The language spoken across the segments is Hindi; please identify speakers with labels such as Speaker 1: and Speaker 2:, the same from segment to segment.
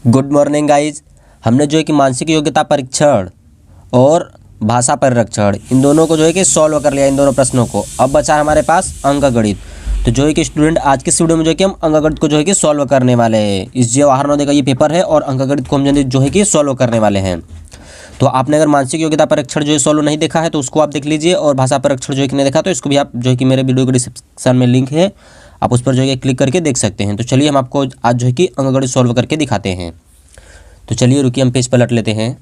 Speaker 1: Good morning guys. हमने जो है कि मानसिक योग्यता परीक्षण और भाषा परिरक्षण इन दोनों को जो है कि सॉल्व कर लिया, इन दोनों प्रश्नों को। अब बचा हमारे पास अंकगणित। तो जो है कि स्टूडेंट आज के इस वीडियो में जो है कि हम अंकगणित को जो है कि सॉल्व करने वाले हैं। इस जवाहर नवोदय का ये पेपर है और अंकगणित को हम जो है कि सॉल्व करने वाले हैं। तो आपने अगर मानसिक योग्यता परीक्षण जो है सॉल्व नहीं देखा है तो उसको आप देख लीजिए, और भाषा परीक्षण जो है कि नहीं देखा तो इसको भी आप जो है कि मेरे वीडियो के डिस्क्रिप्शन में लिंक है, आप उस पर जो है कि क्लिक करके देख सकते हैं। तो चलिए हम आपको आज जो है कि अंकगणित सॉल्व करके दिखाते हैं। तो चलिए रुकिए, हम पेज पलट लेते हैं।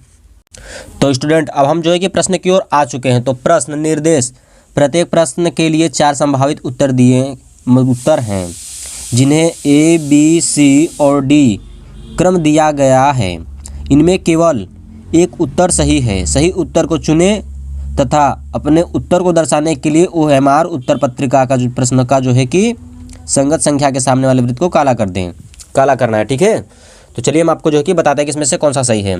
Speaker 1: तो स्टूडेंट अब हम जो है कि प्रश्न की ओर आ चुके हैं। तो प्रश्न निर्देश, प्रत्येक प्रश्न के लिए 4 संभावित उत्तर हैं जिन्हें ए, बी, सी और डी क्रम दिया गया है। इनमें केवल एक उत्तर सही है। सही उत्तर को चुनें तथा अपने उत्तर को दर्शाने के लिए OMR उत्तर पत्रिका का जो प्रश्न का जो है कि संगत संख्या के सामने वाले वृत्त को काला कर दें, काला करना है। ठीक है, तो चलिए हम आपको जो है कि बताते हैं कि इसमें से कौन सा सही है।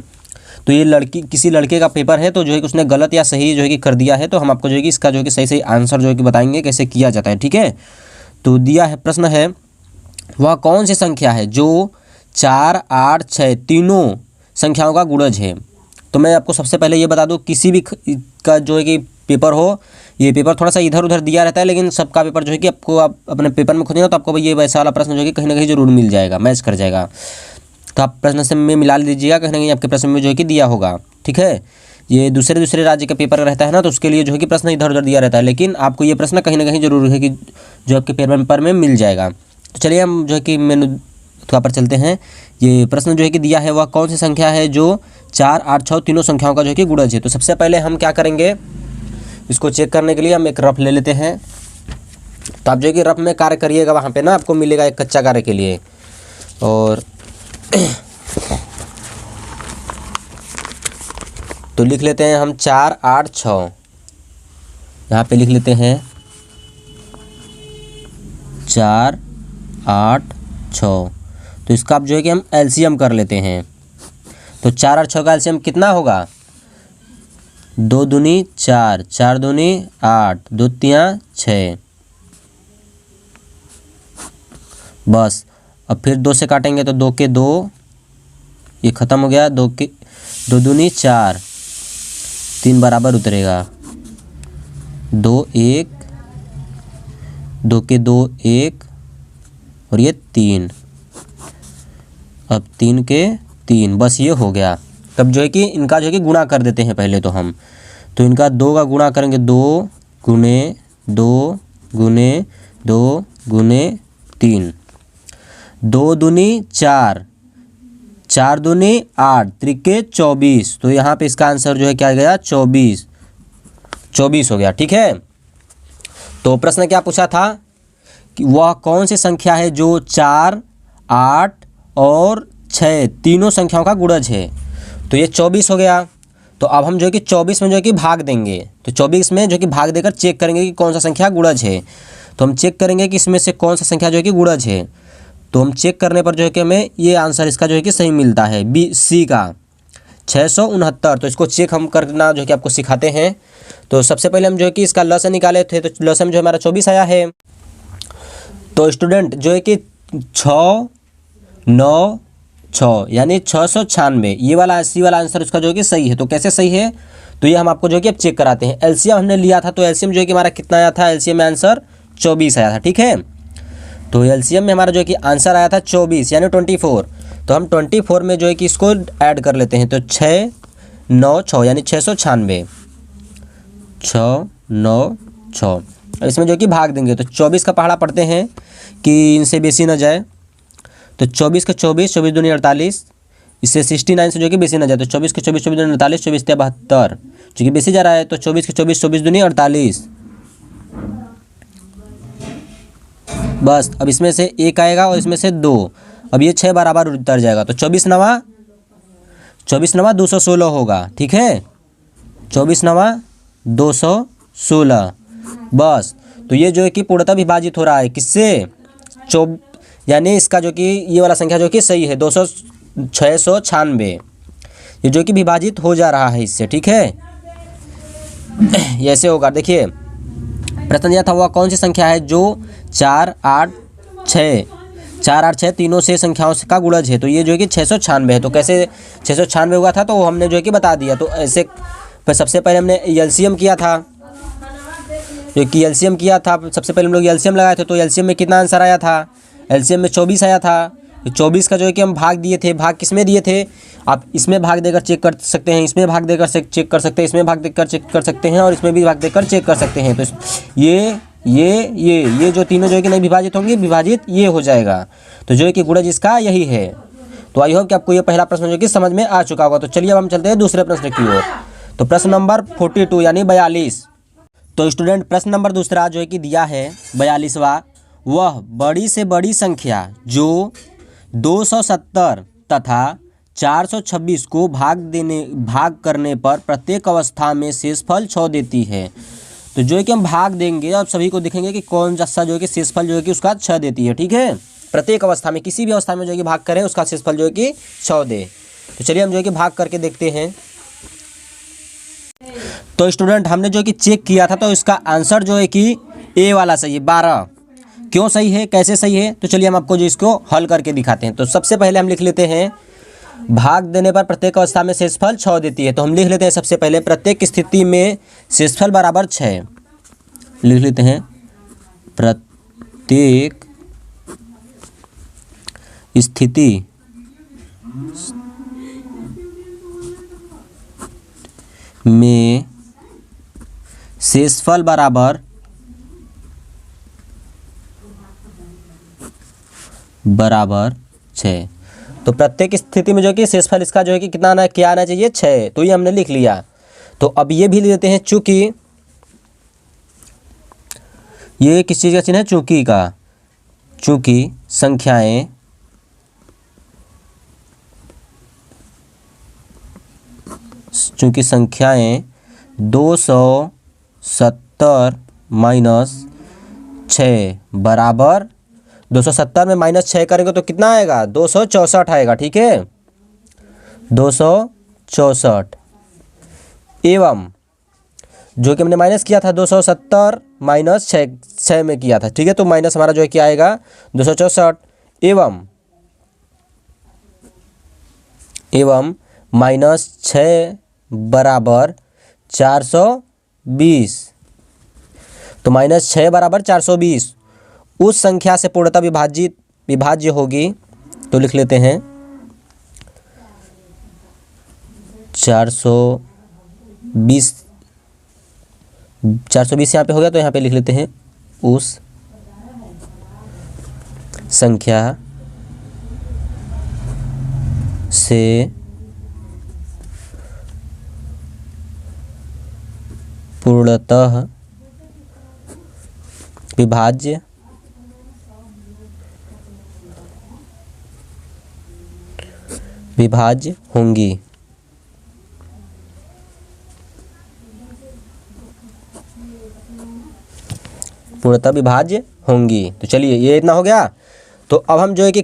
Speaker 1: तो ये किसी लड़के का पेपर है, तो जो है कि उसने गलत या सही जो है कि कर दिया है, तो हम आपको जो है कि इसका जो है कि सही आंसर जो है कि बताएंगे कैसे किया जाता है। ठीक है, तो दिया है प्रश्न है, वह कौन सी संख्या है जो 4, 8, 6 तीनों संख्याओं का गुणज है। तो मैं आपको सबसे पहले ये बता दूं, किसी भी का जो है कि पेपर हो, ये पेपर थोड़ा सा इधर उधर दिया रहता है, लेकिन सबका पेपर जो है कि आपको आप अपने पेपर में खोजेंगे तो आपको ये वैसा वाला प्रश्न जो है कि कहीं ना कहीं जरूर मिल जाएगा, मैच कर जाएगा। तो आप प्रश्न से में मिला लीजिएगा, कहीं ना कहीं आपके प्रश्न में जो है कि दिया होगा। ठीक है, ये दूसरे राज्य का पेपर रहता है ना, तो उसके लिए जो है कि प्रश्न इधर उधर दिया रहता है, लेकिन आपको ये प्रश्न कहीं ना कहीं जरूर है कि जो आपके पेपर में मिल जाएगा। तो चलिए हम जो है कि मेनू थोड़ा पर चलते हैं। ये प्रश्न जो है कि दिया है, वह कौन सी संख्या है जो 4, 8, 6 तीनों संख्याओं का जो है कि गुणज है। तो सबसे पहले हम क्या करेंगे, इसको चेक करने के लिए हम एक रफ ले लेते हैं। तो आप जो है कि रफ में कार्य करिएगा, वहाँ पे ना आपको मिलेगा एक कच्चा कार्य के लिए। और तो लिख लेते हैं हम 4, 8, 6, यहाँ पे लिख लेते हैं 4, 8, 6। तो इसका आप जो है कि हम LCM कर लेते हैं। तो 4 और 6 का LCM कितना होगा, 2 दूनी 4, 4 दूनी 8, 2 तिया 6। बस अब फिर 2 से काटेंगे तो 2 के 2, ये ख़त्म हो गया। 2 दूनी 4, 3 बराबर उतरेगा। 2 1, 2 के 2 1 और ये 3। अब 3 के 3, बस ये हो गया। तब जो है कि इनका जो है कि गुणा कर देते हैं पहले तो हम। तो इनका 2 का गुणा करेंगे, 2 गुने 2 गुने 2 गुने 3। 2 दूनी 4, 4 दूनी 8, त्रिके 24। तो यहाँ पे इसका आंसर जो है क्या गया, 24 हो गया। ठीक है, तो प्रश्न क्या पूछा था कि वह कौन सी संख्या है जो 4, 8 और 6 तीनों संख्याओं का गुणज है। तो ये 24 हो गया। तो अब हम जो है कि 24 में जो है कि भाग देंगे। तो 24 में जो है कि भाग देकर चेक करेंगे कि कौन सा संख्या गुणज है। तो हम चेक करेंगे कि इसमें से कौन सा संख्या जो है कि गुणज है। तो हम चेक करने पर जो है कि हमें ये आंसर इसका जो है कि सही मिलता है, BC का 669। तो इसको चेक हम करना जो है कि आपको सिखाते हैं। तो सबसे पहले हम जो है कि इसका लसन निकाले थे, तो लसन जो हमारा 24 आया है। तो स्टूडेंट जो है कि 6, 9, 6 यानी 696, ये वाला सी वाला आंसर उसका जो है कि सही है। तो कैसे सही है, तो ये हम आपको जो है कि अब चेक कराते हैं। LCM हमने लिया था, तो LCM जो है कि हमारा कितना आया था, LCM में आंसर 24 आया था। ठीक है, तो LCM में हमारा जो है कि आंसर आया था 24 यानी 24। तो हम 24 में जो है कि इसको ऐड कर लेते हैं। तो 6, 9, 6 यानी 696, 6, 9, 6। और इसमें जो कि भाग देंगे तो 24 का पहाड़ा पढ़ते हैं कि इनसे बेसी ना जाए। तो 24 के 24, 24 दूनी 48, इससे 69 से जो कि बेसी ना जाए। तो 24 के 24, 24 दूनी 48, 24 ते 72, जो कि बेसी जा रहा है। तो 24 के 24, 24 दूनी 48। बस अब इसमें से 1 आएगा और इसमें से 2। अब ये 6 बराबर उतर जाएगा। तो 24 नवा 216 होगा। ठीक है, 24 नवा 216। बस तो ये जो है कि पूर्णतः विभाजित हो रहा है किससे, यानी इसका जो कि ये वाला संख्या जो कि सही है 696, ये जो कि विभाजित हो जा रहा है इससे। ठीक है, ऐसे होगा। देखिए प्रश्न यह था, वह कौन सी संख्या है जो 4, 8, 6 4 8 6 तीनों से संख्याओं का गुणज है, तो ये जो है कि 696 है। तो कैसे 696 हुआ था, तो वो हमने जो है कि बता दिया। तो ऐसे सबसे पहले हमने एलसीएम किया था, जो कि एलसीएम किया था, सबसे पहले हम लोग एलसीएम लगाए थे। तो एलसीएम में कितना आंसर आया था, एलसीएम में 24 आया था। 24 का जो है कि हम भाग दिए थे, भाग किस में दिए थे, आप इसमें भाग देकर चेक कर सकते हैं, इसमें भाग देकर चेक कर सकते हैं, इसमें भाग देकर चेक कर सकते हैं, और इसमें भी भाग देकर चेक कर सकते हैं। तो ये जो तीनों जो है कि नहीं विभाजित होंगे, विभाजित ये हो जाएगा। तो जो है कि गुणज इसका यही है। तो आई होप कि आपको ये पहला प्रश्न जो कि समझ में आ चुका होगा। तो चलिए अब हम चलते हैं दूसरे प्रश्न की ओर। तो प्रश्न नंबर 42 यानी 42। तो स्टूडेंट प्रश्न नंबर दूसरा जो है कि दिया है 42वां, वह बड़ी से बड़ी संख्या जो 270 तथा 426 को भाग करने पर प्रत्येक अवस्था में शेषफल 6 देती है। तो जो है कि हम भाग देंगे और सभी को देखेंगे कि कौन सा जो है कि शेषफल जो है कि उसका 6 देती है। ठीक है, प्रत्येक अवस्था में किसी भी अवस्था में जो है कि भाग करें उसका शेषफल जो है कि 6 दे। तो चलिए हम जो है कि भाग करके देखते हैं। तो स्टूडेंट हमने जो है कि चेक किया था, तो इसका आंसर जो है कि ए वाला सही है, 12। क्यों सही है, कैसे सही है, तो चलिए हम आपको जो इसको हल करके दिखाते हैं। तो सबसे पहले हम लिख लेते हैं, भाग देने पर प्रत्येक अवस्था में शेषफल 6 देती है। तो हम लिख लेते हैं सबसे पहले प्रत्येक स्थिति में शेषफल बराबर 6 लिख लेते हैं। प्रत्येक स्थिति में शेषफल बराबर 6। तो प्रत्येक स्थिति में जो कि शेषफल इसका जो है कि कितना आना, क्या आना चाहिए, 6। तो ये हमने लिख लिया। तो अब ये भी लेते हैं, चूंकि ये किस चीज़ का चिन्ह है, चूंकि का, चूंकि संख्याएं चूंकि संख्याएं 270 माइनस 6 बराबर 270 में माइनस 6 करेंगे तो कितना आएगा, 264 आएगा। ठीक है, 264 एवं जो कि हमने माइनस किया था 270 माइनस 6 में किया था। ठीक है, तो माइनस हमारा जो है क्या आएगा 264 एवं माइनस 6 बराबर 420। तो माइनस 6 बराबर 420 उस संख्या से पूर्णतः विभाज्य होगी। तो लिख लेते हैं 420 यहाँ पे हो गया, तो यहाँ पे लिख लेते हैं उस संख्या से पूर्णतः विभाज्य होंगी। पूर्णतः विभाज्य होंगी। तो चलिए ये इतना हो गया। तो अब हम जो है कि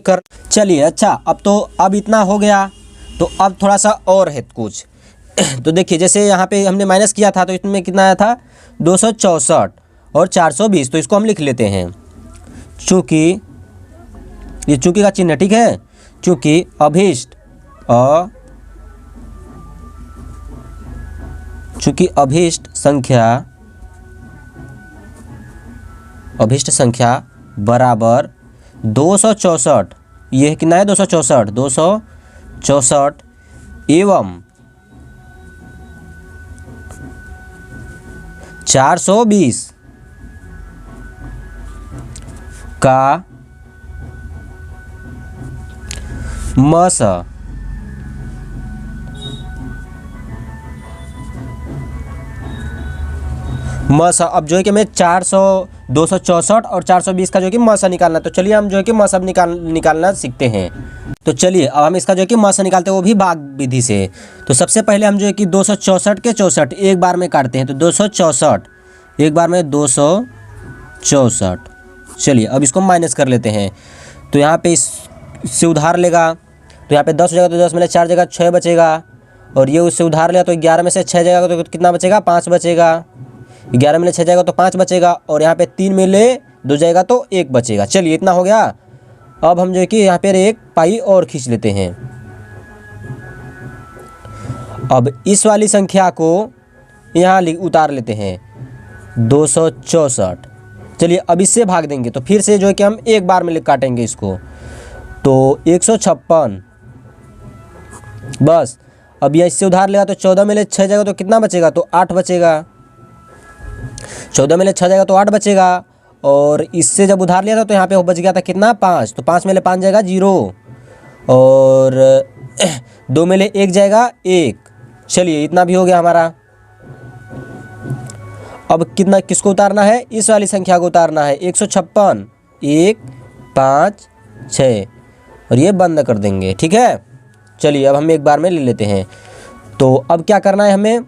Speaker 1: चलिए अच्छा, अब इतना हो गया। तो अब थोड़ा सा और है कुछ। तो देखिए जैसे यहाँ पे हमने माइनस किया था, तो इसमें कितना आया था 264 और 420। तो इसको हम लिख लेते हैं, चूँकि ये चूँकि का चिन्ह, ठीक है, चूँकि अभीष्ट संख्या बराबर 264, यह कितना है 264 एवं 420 का मस अब जो है कि हमें 264 और 420 का जो है कि मसा निकालना। तो चलिए हम जो है कि मसा निकालना सीखते हैं। तो चलिए अब हम इसका जो है कि मसा निकालते हैं, वो भी भाग विधि से। तो सबसे पहले हम जो है कि 264 के 64 एक बार में काटते हैं। तो 264 एक बार में 264। चलिए अब इसको माइनस कर लेते हैं। तो यहाँ पे इससे उधार लेगा, तो यहाँ पे 10 हो जाएगा, तो 10 में 4 जगह 6 बचेगा। और ये उससे उधार लिया, तो 11 में से 6 जाएगा तो कितना बचेगा, 5 बचेगा। 11 में ले 6 जाएगा तो 5 बचेगा। और यहाँ पे 3 में ले 2 जाएगा तो 1 बचेगा। चलिए इतना हो गया। अब हम जो है कि यहाँ पर एक पाई और खींच लेते हैं। अब इस वाली संख्या को यहाँ उतार लेते हैं 264। चलिए अब इससे भाग देंगे तो फिर से जो है कि हम एक बार में काटेंगे इसको, तो 156। बस अब यह इससे उधार लेगा तो 14 में ले 6 जाएगा तो कितना बचेगा, तो 8 बचेगा। 14 में ले 6 जाएगा तो 8 बचेगा। और इससे जब उधार लिया था तो यहाँ पे बच गया था कितना, 5, तो 5 में ले 5 जाएगा 0, और 2 में ले 1 जाएगा 1। चलिए इतना भी हो गया हमारा। अब कितना किसको उतारना है, इस वाली संख्या को उतारना है 156, 1 5 6, और ये बंद कर देंगे। ठीक है, चलिए अब हम एक बार में ले लेते हैं। तो अब क्या करना है हमें,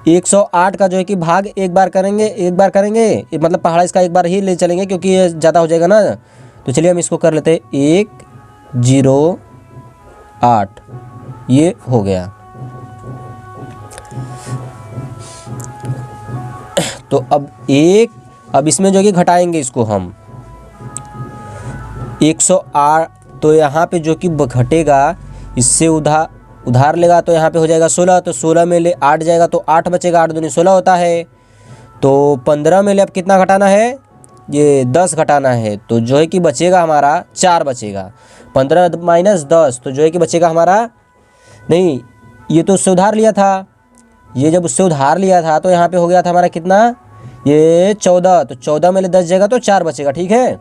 Speaker 1: 108 का जो है कि भाग एक बार करेंगे, मतलब पहाड़ा इसका एक बार ही ले चलेंगे क्योंकि ये ज़्यादा हो जाएगा ना। तो चलिए हम इसको कर लेते हैं 108, ये हो गया। तो अब इसमें जो है कि घटाएंगे इसको हम 108, तो यहाँ पे जो कि घटेगा इससे उधार लेगा तो यहाँ पे हो जाएगा 16, तो 16 में ले 8 जाएगा तो 8 बचेगा, 8 दूनी 16 होता है। तो 15 में ले अब कितना घटाना है, ये 10 घटाना है, तो जो है कि बचेगा हमारा 4 बचेगा। 15 माइनस 10 तो जो है कि बचेगा हमारा, नहीं ये तो उससे उधार लिया था, ये जब उससे उधार लिया था तो यहाँ पे हो गया था हमारा कितना, ये 14, तो 14 में ले 10 जाएगा तो 4 बचेगा। ठीक है,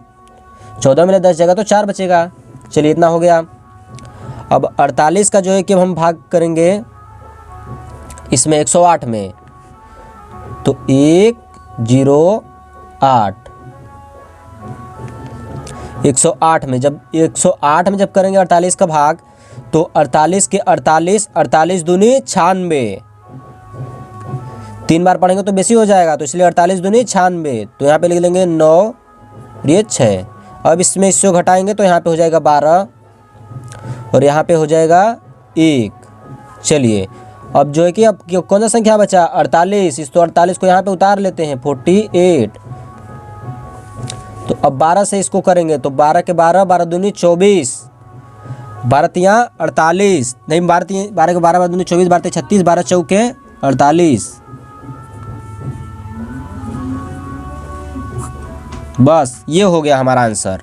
Speaker 1: 14 में ले 10 जाएगा तो 4 बचेगा। चलिए इतना हो गया। अब 48 का जो है कि हम भाग करेंगे इसमें 108 में, तो 108 108 में जब 108 में जब करेंगे 48 का भाग, तो 48 के 48 दूनी 96, 3 बार पढ़ेंगे तो बेसी हो जाएगा, तो इसलिए 48 दूनी 96, तो यहाँ पे लिख लेंगे 9, ये 6। अब इसमें इससे घटाएंगे तो यहाँ पे हो जाएगा 12, और यहाँ पे हो जाएगा 1। चलिए अब जो है कि अब कौन सा संख्या बचा, 48, इस तो 48 को यहाँ पे उतार लेते हैं 48। तो अब 12 से इसको करेंगे तो 12 के 12, 12 दूनी 24, 12 तियाँ 48, नहीं 12 के 12, 12 दूनी 24, 12 36, 12 चौके 48। बस ये हो गया हमारा आंसर।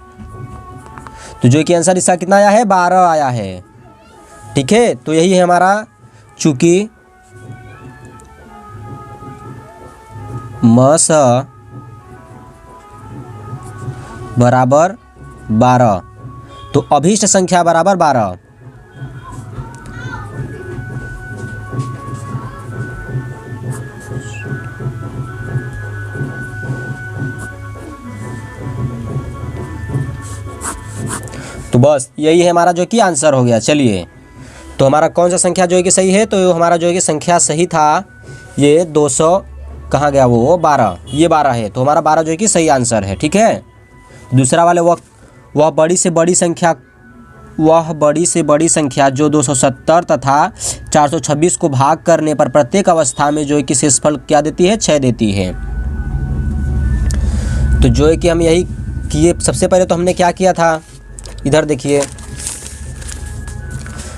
Speaker 1: तो जो कि आंसर इसका कितना आया है, 12 आया है। ठीक है, तो यही है हमारा, चूंकि म स बराबर 12, तो अभीष्ट संख्या बराबर 12। तो बस यही है हमारा जो कि आंसर हो गया। चलिए तो हमारा कौन सा संख्या जो है कि सही है, तो हमारा जो है कि संख्या सही था ये 200, कहाँ गया वो 12, ये 12 है, तो हमारा 12 जो है कि सही आंसर है। ठीक है, दूसरा वाले वह बड़ी से बड़ी संख्या जो 270 तथा 426 को भाग करने पर प्रत्येक अवस्था में जो है कि शेषफल क्या देती है, 6 देती है। तो जो है कि हम यही किए। सबसे पहले तो हमने क्या किया था, इधर देखिए,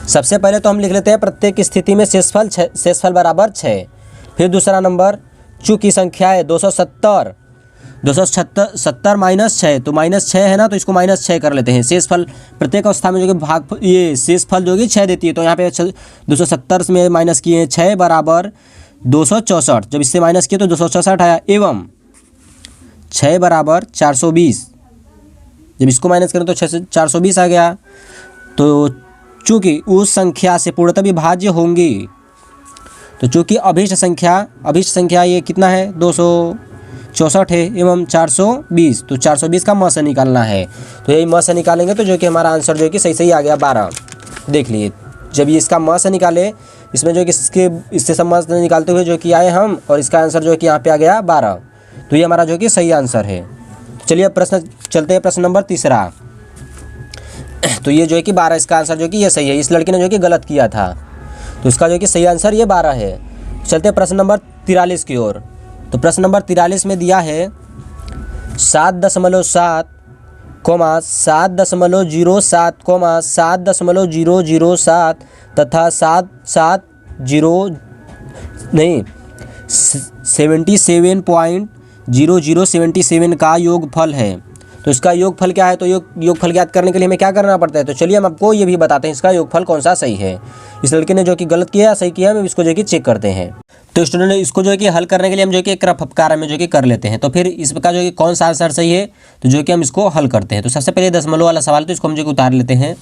Speaker 1: सबसे पहले तो हम लिख लेते हैं प्रत्येक स्थिति में शेषफल बराबर 6। फिर दूसरा नंबर, चूंकि संख्या है 270 माइनस 6, तो माइनस 6 है ना, तो इसको माइनस 6 कर लेते हैं। शेषफल प्रत्येक अवस्था में जो कि भाग, ये शेषफल जो कि 6 देती है, तो यहाँ पे 270 में माइनस किए 6 बराबर 264, जब इससे माइनस किए तो 264 आया, एवं 6 बराबर 420, जब इसको माइनस करें तो 6 से 420 आ गया। तो चूँकि उस संख्या से पूर्णतः विभाज्य होंगी, तो चूँकि अभीष्ट संख्या ये कितना है, 264 है, एवं 420, तो 420 का म से निकालना है। तो यही म से निकालेंगे तो जो कि हमारा आंसर जो है कि सही आ गया 12। देख लिए, जब ये इसका म से निकाले, इसमें जो कि इससे सब म से निकालते हुए जो कि आए हम, और इसका आंसर जो है कि यहाँ पे आ गया 12। तो ये हमारा जो कि सही आंसर है। चलिए अब प्रश्न चलते हैं, प्रश्न नंबर 3। तो ये जो है कि 12, इसका आंसर जो कि ये सही है। इस लड़के ने जो कि गलत किया था, तो इसका जो कि सही आंसर ये 12 है। चलते हैं प्रश्न नंबर 43 की ओर। तो प्रश्न नंबर 43 में दिया है 7.7 कोमा 7.07 कोमा 7.007 तथा 77 का योगफल है। तो इसका योगफल क्या है? तो योगफल ज्ञात करने के लिए हमें क्या करना पड़ता है? तो चलिए हम आपको ये भी बताते हैं इसका योगफल कौन सा सही है। इस लड़के ने जो कि गलत किया सही किया, हम इसको जो कि चेक करते हैं। तो स्टूडेंट इसको जो है कि हल करने के लिए हम जो कि एक रफ कार्य में जो कि कर लेते हैं। तो फिर इसका जो कि कौन सा आंसर सही है, तो जो कि हम इसको हल करते हैं। तो सबसे पहले दशमलव वाला सवाल, तो इसको हम जो कि उतार लेते हैं।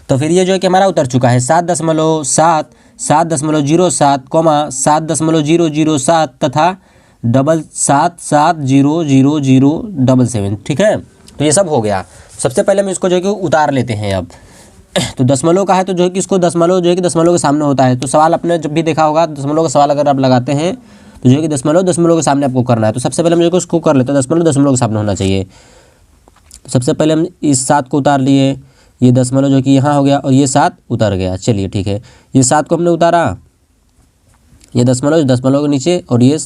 Speaker 1: तो फिर ये जो है कि हमारा उतर चुका है 7.7 7.07 कोमा 7.007 तथा 77700077। ठीक है, तो ये सब हो गया। सबसे पहले हम इसको जो है कि उतार लेते हैं अब। तो दशमलव का है तो जो है कि इसको दशमलव जो है कि दशमलव के सामने होता है। तो सवाल आपने जब भी देखा होगा दशमलव का सवाल अगर आप लगाते हैं तो जो है कि दशमलव के सामने आपको करना है। तो सबसे पहले हम जो है कि उसको कर लेते हैं, दशमलव के सामने होना चाहिए। सबसे पहले हम इस 7 को उतार लिए, ये दशमलव जो कि यहाँ हो गया और ये 7 उतर गया। चलिए ठीक है, ये 7 को हमने उतारा, ये दशमलव के नीचे, और ये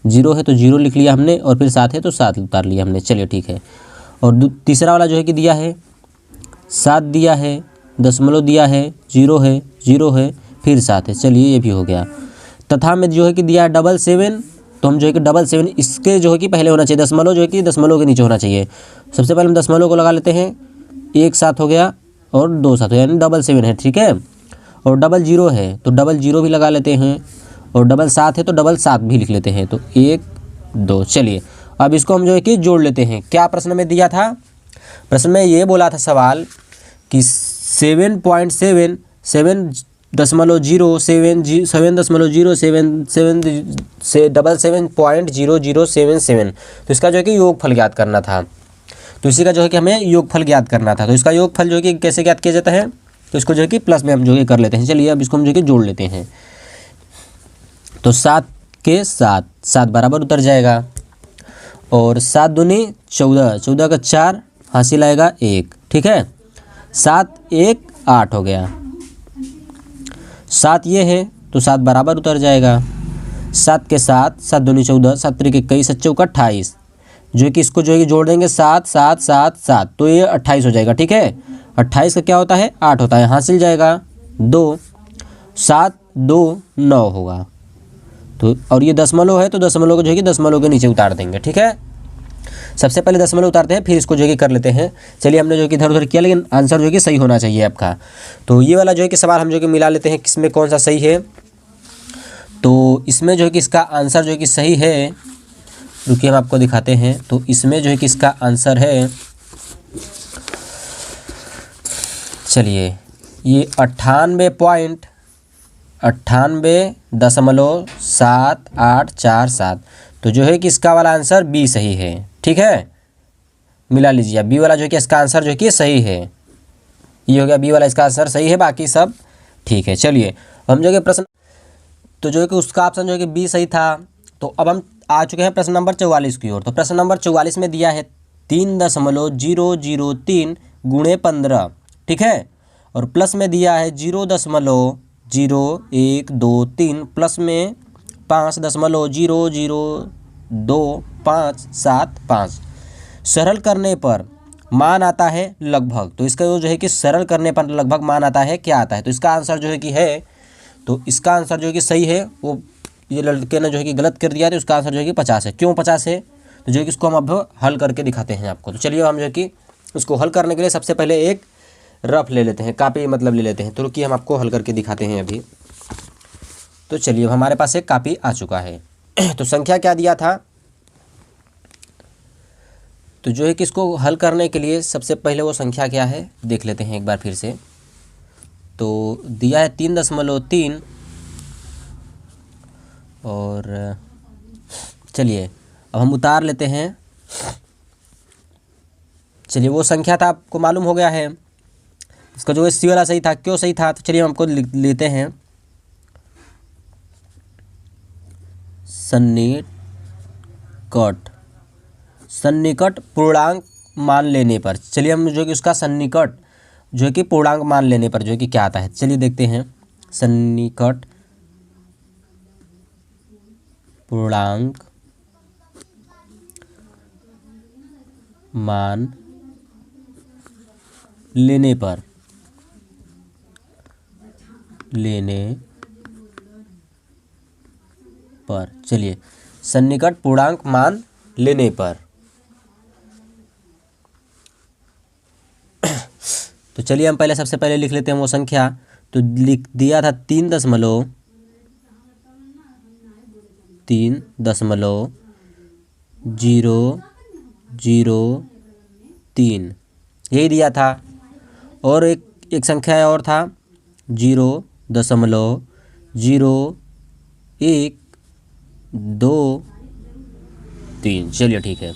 Speaker 1: 0 है तो 0 लिख लिया हमने, और फिर 7 है तो 7 उतार लिया हमने। चलिए ठीक है, और तीसरा वाला जो है कि दिया है 7 दिया है, दशमलव दिया है, 0 है, 0 है, फिर 7 है। चलिए ये भी हो गया। तथा में जो है कि दिया है 77, तो हम जो है कि 77 इसके जो है कि पहले होना चाहिए, दशमलव जो है कि दशमलव के नीचे होना चाहिए। सबसे पहले हम दशमलव को लगा लेते हैं, 1 7 हो गया और 2 7 हो गया, यानी 77 है। ठीक है, और 00 है तो 00 भी लगा लेते हैं, और 7 है तो 7 भी लिख लेते हैं। तो 1 2। चलिए अब इसको हम जो है कि जोड़ लेते हैं। क्या प्रश्न में दिया था? प्रश्न में ये बोला था सवाल कि 7.077.0077 तो इसका जो है कि योगफल ज्ञात करना था। तो इसी का जो है कि हमें योगफल ज्ञात करना था। तो इसका योगफल जो है कि कैसे ज्ञात किया जाता है? तो इसको जो है कि प्लस में हम जो है कर लेते हैं। चलिए अब इसको हम जो है कि जोड़ लेते हैं। तो 7 के 7 7 बराबर उतर जाएगा, और 7 दूनी 14, 14 का 4 हासिल आएगा 1। ठीक है, 7 1 8 हो गया, 7 ये है तो 7 बराबर उतर जाएगा। 7 के 7 7 दूनी 14, 7 त्रिक 21, 7 चौका 28, जो कि इसको जो है कि जोड़ देंगे 7 7 7 7 तो ये 28 हो जाएगा। ठीक है, 28 का क्या होता है? 8 होता है, हासिल जाएगा 2, 7 2 9 होगा। तो और ये दशमलव है तो दशमलव को जो है कि दशमलव के नीचे उतार देंगे। ठीक है, सबसे पहले दशमलव उतारते हैं, फिर इसको जो है कि कर लेते हैं। चलिए हमने जो है कि इधर उधर किया, लेकिन आंसर जो है कि सही होना चाहिए आपका। तो ये वाला जो है कि सवाल हम जो है कि मिला लेते हैं, किसमें कौन सा सही है। तो इसमें जो है कि इसका आंसर जो है कि सही है, रुकिए हम आपको दिखाते हैं। तो इसमें जो है कि इसका आंसर है, चलिए ये 98.787 तो जो है कि इसका वाला आंसर बी सही है। ठीक है, मिला लीजिए। अब बी वाला जो है कि इसका आंसर जो है कि सही है, ये हो गया बी वाला इसका आंसर सही है, बाकी सब ठीक है। चलिए हम जो है कि प्रश्न, तो जो है कि उसका ऑप्शन जो है कि बी सही था। तो अब हम आ चुके हैं प्रश्न नंबर 44 की ओर। तो प्रश्न नंबर 44 में दिया है 3.003 गुणे 15। ठीक है, और प्लस में दिया है 0.0123 प्लस में 5.00257 सरल करने पर मान आता है लगभग। तो इसका जो है कि सरल करने पर लगभग मान आता है, क्या आता है? तो इसका आंसर जो है कि है, तो इसका आंसर जो है कि सही है, वो ये लड़के ने जो है कि गलत कर दिया। तो इसका आंसर जो है कि 50 है। क्यों 50 है? तो जो है कि इसको हम अब हल करके दिखाते हैं आपको। तो चलिए हम जो है कि उसको हल करने के लिए सबसे पहले एक रफ ले लेते हैं, कापी मतलब ले लेते हैं। तो रुकिए हम आपको हल करके दिखाते हैं अभी। तो चलिए हमारे पास एक कापी आ चुका है। तो संख्या क्या दिया था? तो जो है कि इसको हल करने के लिए सबसे पहले वो संख्या क्या है देख लेते हैं एक बार फिर से। तो दिया है 3.3, और चलिए अब हम उतार लेते हैं। चलिए वो संख्या था, आपको मालूम हो गया है। इसका जो है सी वाला सही था। क्यों सही था? तो चलिए हम आपको लेते हैं। सन्निकट पूर्णांक मान लेने पर, चलिए हम जो कि उसका सन्निकट जो है कि पूर्णांक मान लेने पर जो है कि क्या आता है, चलिए देखते हैं। सन्निकट पूर्णांक मान लेने पर चलिए सन्निकट पूर्णांक मान लेने पर। तो चलिए हम पहले सबसे पहले लिख लेते हैं वो संख्या। तो लिख दिया था 3.003 यही दिया था। और एक संख्या और था 0.0123। चलिए ठीक है।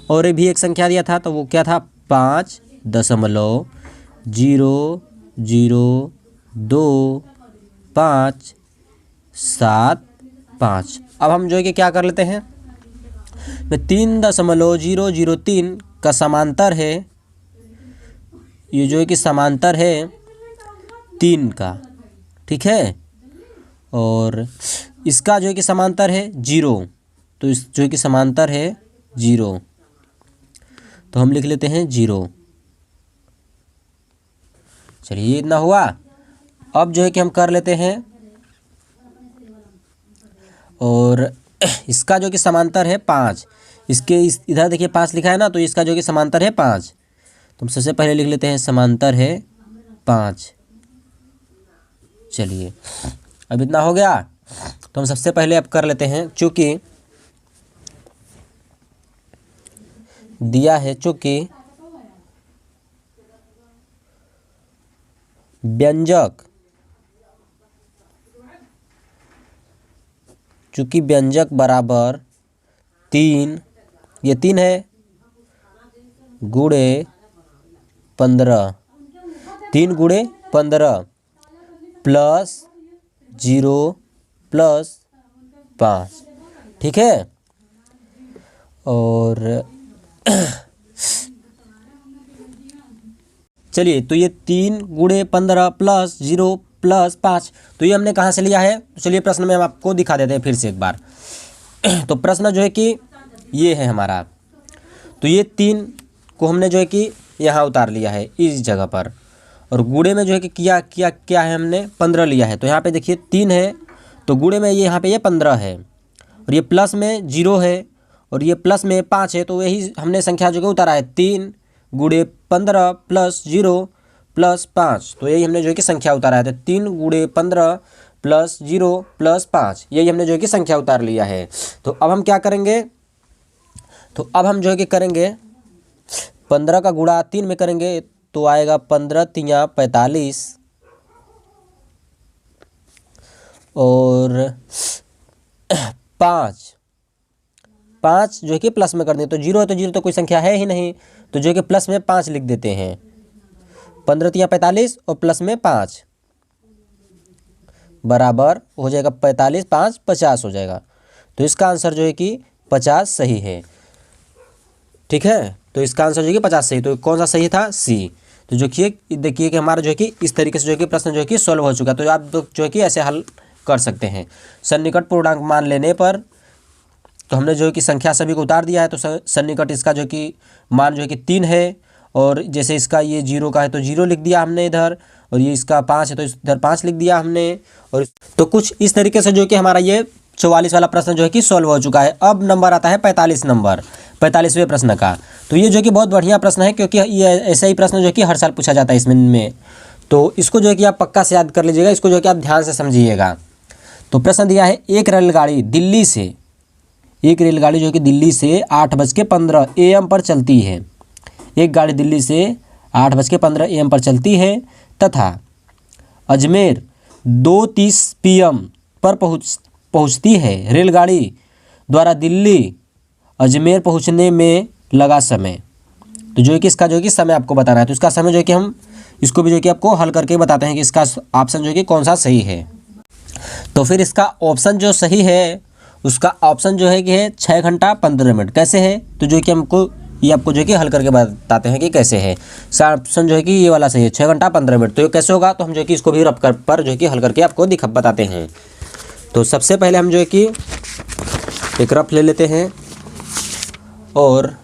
Speaker 1: और ये भी एक संख्या दिया था, तो वो क्या था 5.00257 अब हम जो है कि क्या कर लेते हैं, 3.003 का समांतर है, ये जो है कि समांतर है 3 का, ठीक है। और इसका जो है कि समांतर है 0, तो इस जो है कि समांतर है 0, तो हम लिख लेते हैं 0। चलिए ये इतना हुआ। अब जो है कि हम कर लेते हैं, और इसका जो कि समांतर है 5, इसके इधर देखिए 5 लिखा है ना, तो इसका जो कि समांतर है 5, तो हम सबसे पहले लिख लेते हैं समांतर है 5। चलिए अब इतना हो गया, तो हम सबसे पहले अब कर लेते हैं, चूँकि दिया है चूँकि व्यंजक बराबर 3, ये 3 है गुणे 15, 3 गुणे 15 प्लस 0 प्लस 5, ठीक है। और चलिए, तो ये 3 गुणे 15 प्लस 0 प्लस 5, तो ये हमने कहाँ से लिया है, तो चलिए प्रश्न में हम आपको दिखा देते हैं फिर से एक बार। तो प्रश्न जो है कि ये है हमारा, तो ये 3 को हमने जो है कि यहाँ उतार लिया है इस जगह पर, और गुणे में जो है कि क्या है, हमने 15 लिया है। तो यहाँ पे देखिए 3 है, तो गुणे में ये यहाँ पे ये 15 है, और ये प्लस में 0 है, और ये प्लस में 5 है, तो यही हमने संख्या जो है उतारा है 3 गुणे 15 प्लस 0 प्लस 5, तो यही हमने जो है कि संख्या उतारा है। तो 3 गुणे 15 प्लस 0 प्लस 5, यही हमने जो है कि संख्या उतार लिया है। तो अब हम क्या करेंगे, तो अब हम जो है कि करेंगे 15 का गुणा 3 में करेंगे, तो आएगा 15 तिया 45, और 5 जो है कि प्लस में कर दें, तो 0 है, तो 0 तो कोई संख्या है ही नहीं, तो जो है कि प्लस में 5 लिख देते हैं। 15 तिया 45 और प्लस में 5 बराबर हो जाएगा 45, 5 50 हो जाएगा। तो इसका आंसर जो है कि 50 सही है, ठीक है। तो इसका आंसर जो है कि 50 सही, तो कौन सा सही था, सी। तो जो कि देखिए कि हमारा जो है कि इस तरीके से जो है कि प्रश्न जो है कि सॉल्व हो चुका। तो आप जो है कि ऐसे हल कर सकते हैं। सन्निकट पूर्णांक मान लेने पर तो हमने जो है कि संख्या सभी को उतार दिया है, तो सन्निकट इसका जो कि मान जो है कि 3 है, और जैसे इसका ये 0 का है तो 0 लिख दिया हमने इधर, और ये इसका 5 है तो इधर 5 लिख दिया हमने। और तो कुछ इस तरीके से जो कि हमारा ये 44 वाला प्रश्न जो है कि सॉल्व हो चुका है। अब नंबर आता है 45 नंबर, 45वें प्रश्न का। तो ये जो कि बहुत बढ़िया प्रश्न है, क्योंकि ये ऐसा ही प्रश्न जो कि हर साल पूछा जाता है इसमें। तो इसको जो है कि आप पक्का से याद कर लीजिएगा, इसको जो है कि आप ध्यान से समझिएगा। तो प्रश्न दिया है, एक रेलगाड़ी जो है कि दिल्ली से 8:15 AM पर चलती है। एक गाड़ी दिल्ली से 8:15 AM पर चलती है तथा अजमेर 2:30 PM पर पहुंचती है। रेलगाड़ी द्वारा दिल्ली अजमेर पहुंचने में लगा समय, तो जो है कि इसका जो है कि समय आपको बताना है। तो इसका समय जो है कि हम इसको भी जो है कि आपको हल करके बताते हैं कि इसका ऑप्शन जो है कि कौन सा सही है। तो फिर इसका ऑप्शन जो सही है, उसका ऑप्शन जो है कि है 6 घंटा 15 मिनट। कैसे है, तो जो है कि हमको ये आपको जो है कि हल करके बताते हैं कि कैसे है। ऑप्शन जो है कि ये वाला सही है, 6 घंटा 15 मिनट। तो ये कैसे होगा, तो हम जो है कि इसको भी रफ कर पर जो है कि हल करके आपको बताते हैं। तो सबसे पहले हम जो है कि एक रफ ले लेते हैं, और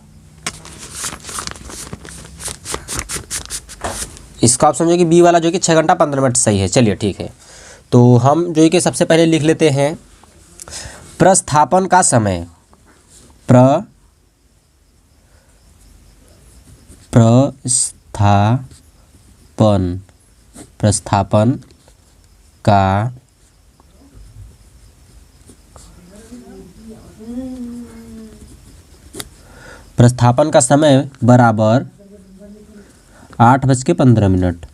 Speaker 1: इसका ऑप्शन जो है कि बी वाला जो है कि 6 घंटा 15 मिनट सही है। चलिए ठीक है, तो हम जो है कि सबसे पहले लिख लेते हैं प्रस्थापन का समय। प्रस्थापन का समय बराबर 8:15।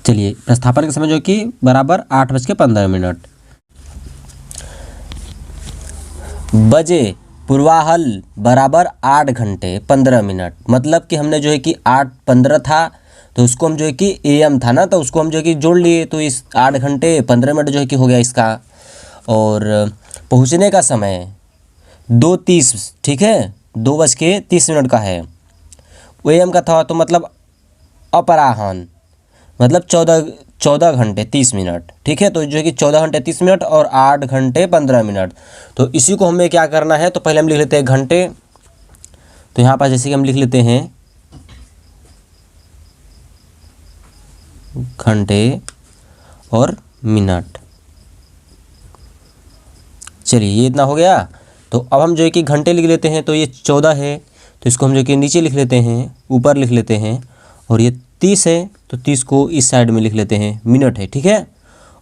Speaker 1: चलिए, प्रस्थापन का समय जो कि बराबर 8:15। बजे पूर्वाहल बराबर 8 घंटे 15 मिनट। मतलब कि हमने जो है कि 8:15 था तो उसको हम जो है कि AM था ना, तो उसको हम जो है कि जोड़ लिए, तो इस 8 घंटे 15 मिनट जो है कि हो गया इसका। और पहुंचने का समय 2:30, ठीक है, 2:30 का है। AM का था तो मतलब अपराह्न, मतलब 14 घंटे 30 मिनट, ठीक है। तो जो है कि 14 घंटे 30 मिनट और 8 घंटे 15 मिनट। तो इसी को हमें क्या करना है, तो पहले हम लिख लेते हैं घंटे। तो यहाँ पर जैसे कि हम लिख लेते हैं घंटे और मिनट। चलिए, ये इतना हो गया। तो अब हम जो है कि घंटे लिख लेते हैं, तो ये 14 है तो इसको हम जो कि नीचे लिख लेते हैं, ऊपर लिख लेते हैं। और ये 30 है तो 30 को इस साइड में लिख लेते हैं, मिनट है, ठीक है।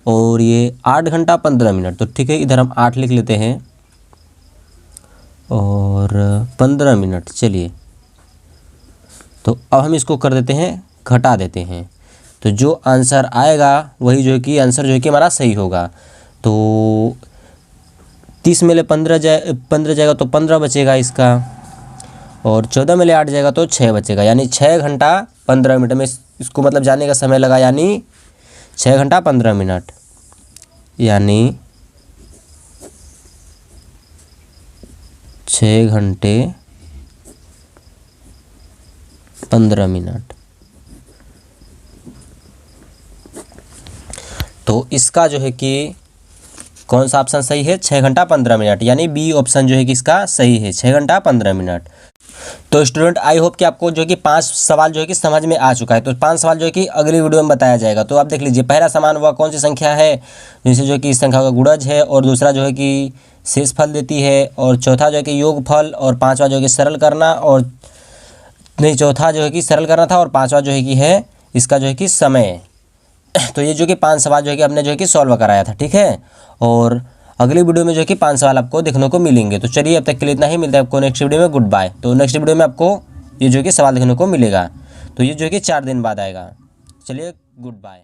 Speaker 1: और ये 8 घंटा 15 मिनट, तो ठीक है, इधर हम 8 लिख लेते हैं और 15 मिनट। चलिए, तो अब हम इसको कर देते हैं, घटा देते हैं। तो जो आंसर आएगा वही जो है कि आंसर जो है कि हमारा सही होगा। तो 30 में ले 15 जाएगा तो 15 बचेगा इसका, और 14 में ले 8 जाएगा तो 6 बचेगा, यानी 6 घंटा 15 मिनट में इसको मतलब जाने का समय लगा, यानी 6 घंटा 15 मिनट, यानी 6 घंटे 15 मिनट। तो इसका जो है कि कौन सा ऑप्शन सही है, 6 घंटा 15 मिनट, यानी बी ऑप्शन जो है कि इसका सही है, 6 घंटा 15 मिनट। तो स्टूडेंट, आई होप कि आपको जो है कि 5 सवाल जो है कि समझ में आ चुका है। तो 5 सवाल जो है कि अगली वीडियो में बताया जाएगा। तो आप देख लीजिए, पहला समान वह कौन सी संख्या है जिसे जो है कि इस संख्या का गुणज है, और दूसरा जो है कि शेष फल देती है, और चौथा जो है कि योग फल, और पाँचवा जो है कि सरल करना, और नहीं, चौथा जो है कि सरल करना था, और पाँचवा जो है कि है इसका जो है कि समय। तो ये जो कि 5 सवाल जो है कि हमने जो है कि सॉल्व कराया था, ठीक है। और अगली वीडियो में जो है कि 5 सवाल आपको देखने को मिलेंगे। तो चलिए, अब तक के लिए इतना ही, मिलता है आपको नेक्स्ट वीडियो में। Good bye. तो नेक्स्ट वीडियो में आपको ये जो है कि सवाल देखने को मिलेगा, तो ये जो है कि 4 दिन बाद आएगा। चलिए, गुड बाय।